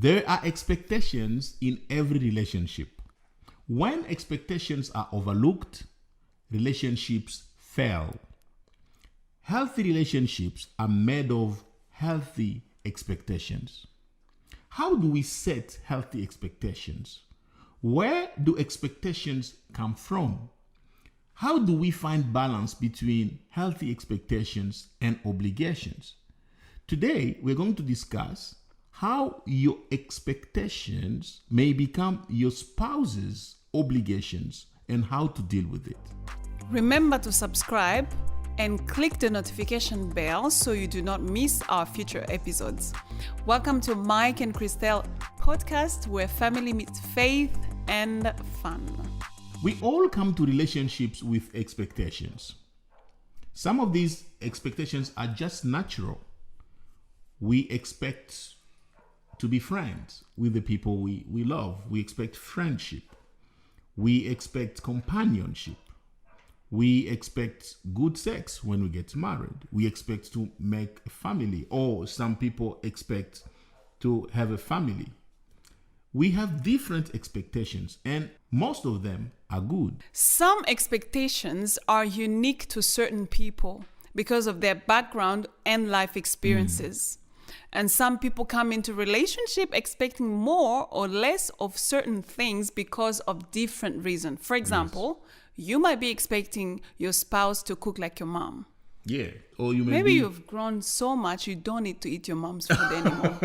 There are expectations in every relationship. When expectations are overlooked, relationships fail. Healthy relationships are made of healthy expectations. How do we set healthy expectations? Where do expectations come from? How do we find balance between healthy expectations and obligations? Today, we're going to discuss how your expectations may become your spouse's obligations and how to deal with it. Remember to subscribe and click the notification bell so you do not miss our future episodes. Welcome to Mike and Christelle podcast, where family meets faith and fun. We all come to relationships with expectations. Some of these expectations are just natural. We expect to be friends with the people we love. We expect friendship. We expect companionship. We expect good sex when we get married. We expect to make a family, or some people expect to have a family. We have different expectations, and most of them are good. Some expectations are unique to certain people because of their background and life experiences. And some people come into relationship expecting more or less of certain things because of different reasons. For example, you might be expecting your spouse to cook like your mom. Yeah. Or you maybe you've grown so much you don't need to eat your mom's food anymore.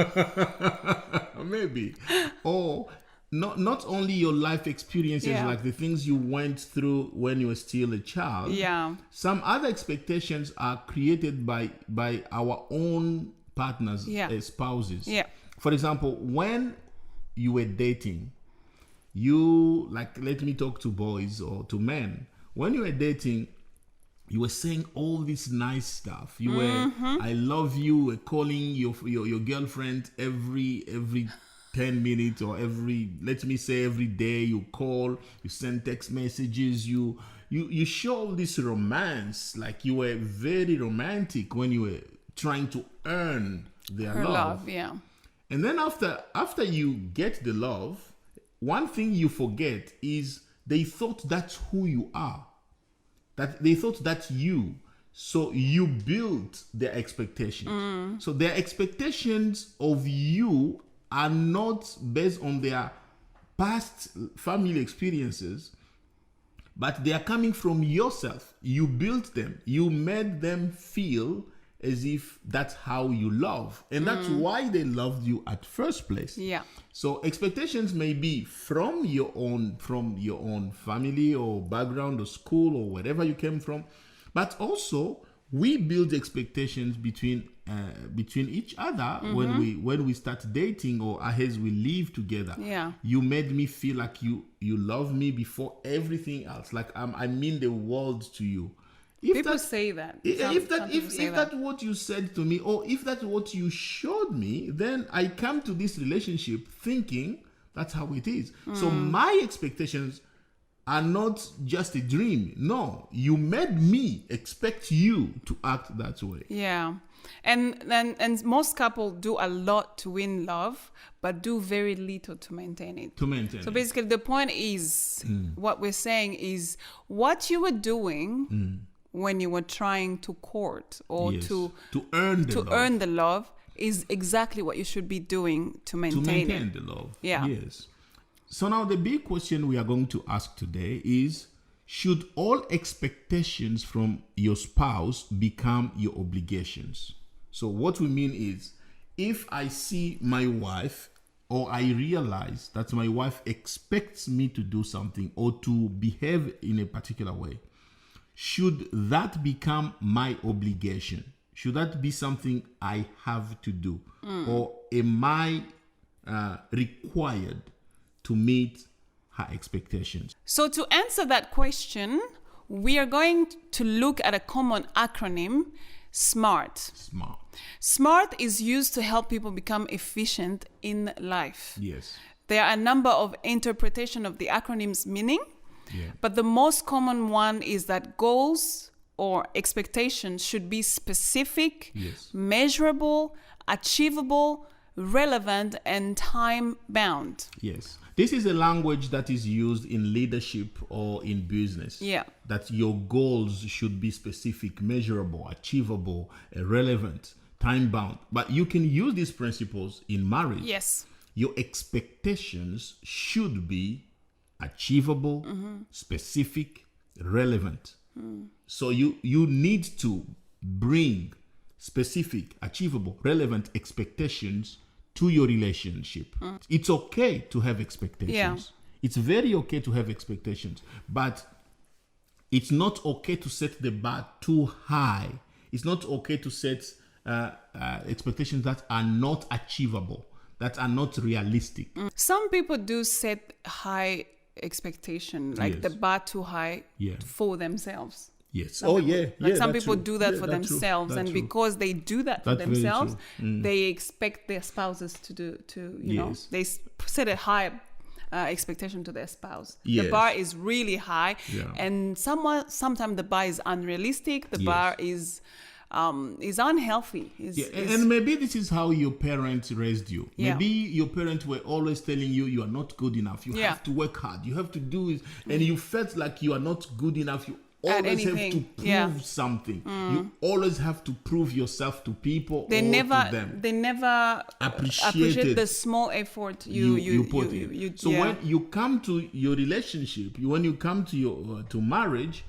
Maybe. Or not only your life experiences, like the things you went through when you were still a child. Yeah. Some other expectations are created by our own partners, spouses. Yeah. For example, when you were dating, let me talk to boys or to men. When you were dating, you were saying all this nice stuff. You were, I love you, were calling your girlfriend every 10 minutes or every day you call, you send text messages, you show all this romance, like you were very romantic when you were trying to earn their love. Yeah. And then after you get the love, one thing you forget is they thought that's who you are. That they thought that's you. So you built their expectations. So their expectations of you are not based on their past family experiences, but they are coming from yourself. You built them. You made them feel as if that's how you love. And that's why they loved you at first place. Yeah. So expectations may be from your own family or background or school or wherever you came from. But also we build expectations between each other when we start dating or as we live together. Yeah. You made me feel like you love me before everything else. Like I mean the world to you. People say that. If that's what you said to me, or if that's what you showed me, then I come to this relationship thinking that's how it is. So my expectations are not just a dream. No, you made me expect you to act that way. Yeah. And most couples do a lot to win love, but do very little to maintain it. So basically the point is, what we're saying is what you were doing when you were trying to court or to earn the love is exactly what you should be doing to maintain the love. Yeah. Yes. So now the big question we are going to ask today is, should all expectations from your spouse become your obligations? So what we mean is, if I see my wife or I realize that my wife expects me to do something or to behave in a particular way, should that become my obligation? Should that be something I have to do? Or am I required to meet her expectations? So to answer that question, we are going to look at a common acronym, SMART. SMART is used to help people become efficient in life. Yes. There are a number of interpretations of the acronym's meaning. Yeah. But the most common one is that goals or expectations should be specific, measurable, achievable, relevant, and time bound. Yes. This is a language that is used in leadership or in business. Yeah. That your goals should be specific, measurable, achievable, relevant, time bound. But you can use these principles in marriage. Yes. Your expectations should be achievable, specific, relevant. So you need to bring specific, achievable, relevant expectations to your relationship. It's okay to have expectations. Yeah. It's very okay to have expectations, but it's not okay to set the bar too high. It's not okay to set expectations that are not achievable, that are not realistic. Some people do set high expectation, like the bar too high for themselves. Yes. Some people, people do that for themselves, and because they do that for themselves, they expect their spouses to you know, they set a high expectation to their spouse. Yes. The bar is really high, and sometimes the bar is unrealistic. The bar is unhealthy. And maybe this is how your parents raised you. Yeah. Maybe your parents were always telling you are not good enough. You have to work hard. You have to do it. And you felt like you are not good enough. You always have to prove something. You always have to prove yourself to people to them. They never appreciate the small effort you put in. So when you come to your relationship, when you come to your to marriage,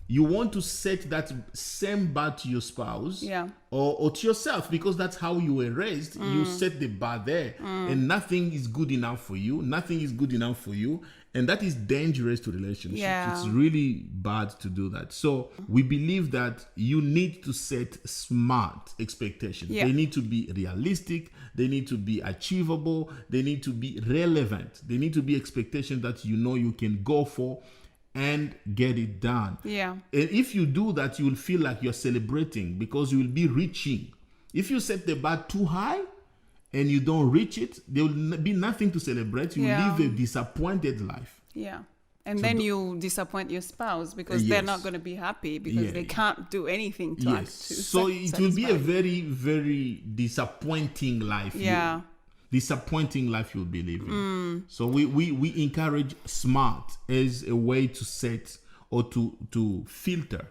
you want to set that same bar to your spouse or to yourself, because that's how you were raised. You set the bar there, and nothing is good enough for you. Nothing is good enough for you. And that is dangerous to relationships. Yeah. It's really bad to do that. So we believe that you need to set smart expectations. Yeah. They need to be realistic. They need to be achievable. They need to be relevant. They need to be expectations that you know you can go for and get it done. Yeah. And if you do that, you will feel like you're celebrating, because you will be reaching. If you set the bar too high and you don't reach it, there will be nothing to celebrate. You live a disappointed life. Yeah. And then you disappoint your spouse, because they're not going to be happy, because they can't do anything to So it will be a very, very disappointing life. Yeah. Disappointing life you'll be living. So we encourage SMART as a way to set or to filter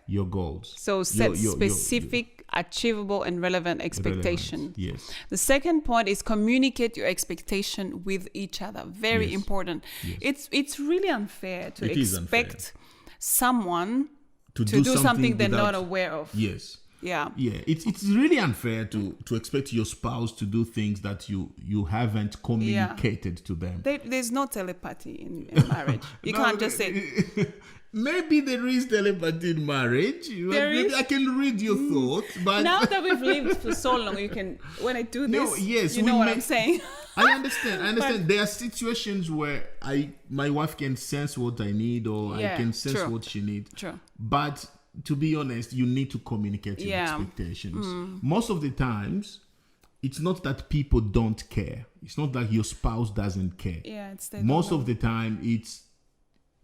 your goals. So set specific, achievable, and relevant expectation. Yes. The second point is communicate your expectation with each other. Very important. Yes. It's really unfair to expect someone to do something they're not aware of. Yes. Yeah. It's really unfair to expect your spouse to do things that you haven't communicated to them. There's no telepathy in marriage. You can't just say. Maybe there is telepathy in marriage. Maybe I can read your thoughts, but now that we've lived for so long, when I do this, you know what I'm saying. I understand. There are situations where my wife can sense what I need, or I can sense what she needs. True. But to be honest, you need to communicate your expectations. Most of the times, it's not that people don't care. It's not that your spouse doesn't care. Yeah, most of the time, it's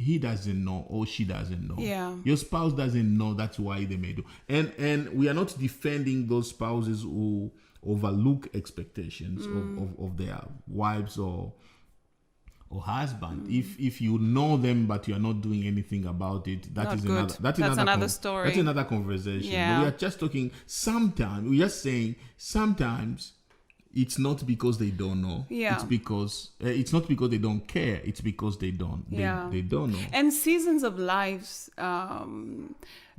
he doesn't know or she doesn't know. Yeah. Your spouse doesn't know. That's why they may do. And we are not defending those spouses who overlook expectations of their wives or husband. If you know them but you are not doing anything about it, that's another story. That's another conversation. Yeah. But we are just talking sometimes. We're just saying sometimes it's not because they don't know. Yeah. It's because it's not because they don't care. It's because they don't. They don't know. And seasons of lives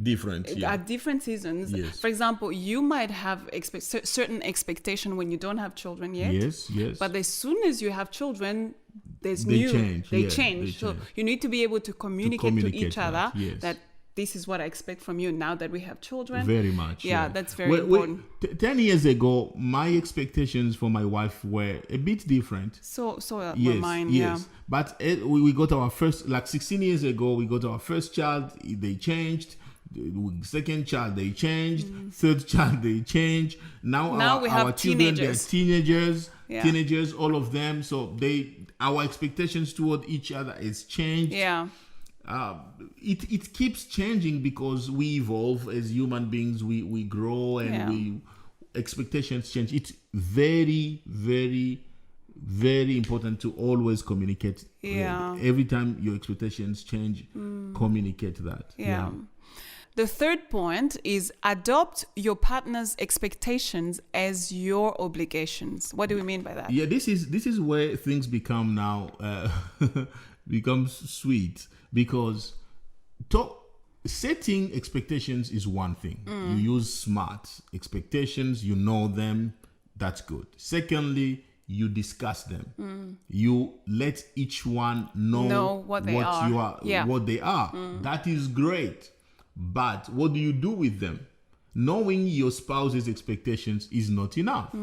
different. Are different seasons. Yes. For example, you might have certain expectation when you don't have children yet. Yes. But as soon as you have children, they change. So you need to be able to communicate to each other that this is what I expect from you now that we have children. Very much. Yeah, that's very important. 10 years ago, my expectations for my wife were a bit different. So mine, yeah. But we got our first, 16 years ago, we got our first child. They changed. Second child, they changed. Third child, they changed. Now we have our children, they're teenagers. Yeah. Teenagers, all of them. So our expectations toward each other is changed. Yeah. It keeps changing because we evolve as human beings. We grow and expectations change, it's very, very, very important to always communicate. Every time your expectations change, communicate that. The third point is adopt your partner's expectations as your obligations. What do we mean by that? This is where things become now becomes sweet, because setting expectations is one thing. You use SMART expectations, you know them, that's good. Secondly, you discuss them. You let each one know what they are. That is great. But what do you do with them? Knowing your spouse's expectations is not enough.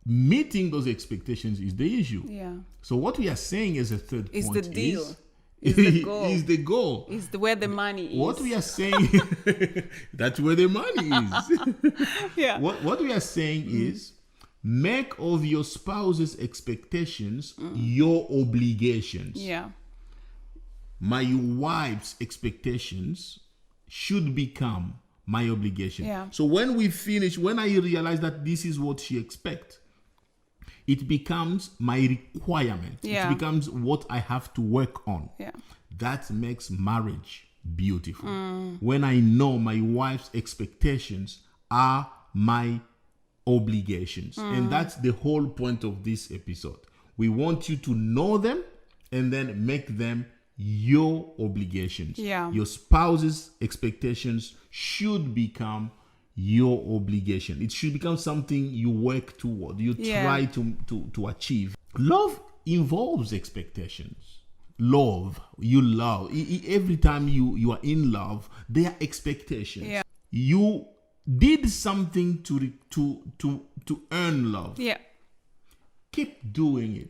Meeting those expectations is the issue. So what we are saying as a third point the deal. Is the goal. Is the goal. Is where the money is. What we are saying, that's where the money is. What we are saying is, make of your spouse's expectations your obligations. My wife's expectations should become my obligation. So when I realize that this is what she expects, it becomes my requirement. It becomes what I have to work on. That makes marriage beautiful. When I know my wife's expectations are my obligations. And that's the whole point of this episode. We want you to know them and then make them your obligations. Your spouse's expectations should become your obligation. It should become something you work toward, you try to achieve. Love involves expectations. You love. Every time you are in love, there are expectations. You did something to earn love. Keep doing it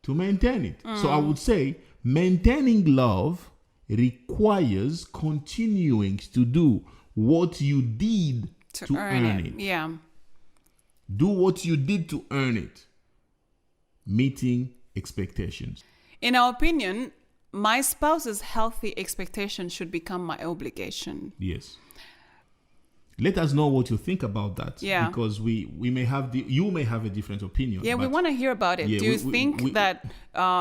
to maintain it. So I would say maintaining love requires continuing to do what you did to earn it. Do what you did to earn it. Meeting expectations. In our opinion, my spouse's healthy expectation should become my obligation. Yes. Let us know what you think about that. Because you may have a different opinion. We want to hear about it. Do you think that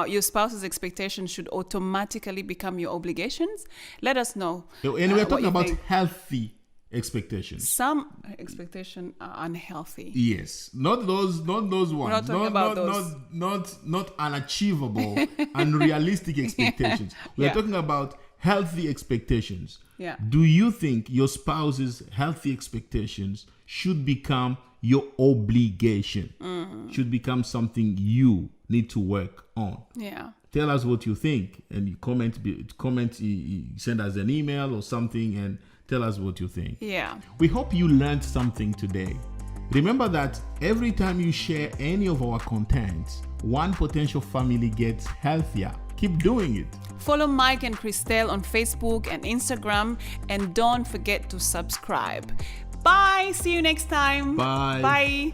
your spouse's expectations should automatically become your obligations? Let us know. And we're talking about healthy expectations. Some expectations are unhealthy. Yes. Not those ones. We're not talking about those. Not unachievable, unrealistic expectations. We're talking about healthy expectations. Do you think your spouse's healthy expectations should become your obligation? Should become something you need to work on? Tell us what you think, and you comment, send us an email or something and tell us what you think. We hope you learned something today. Remember that every time you share any of our content, one potential family gets healthier. Keep doing it. Follow Mike and Christelle on Facebook and Instagram, and don't forget to subscribe. Bye. See you next time. Bye. Bye.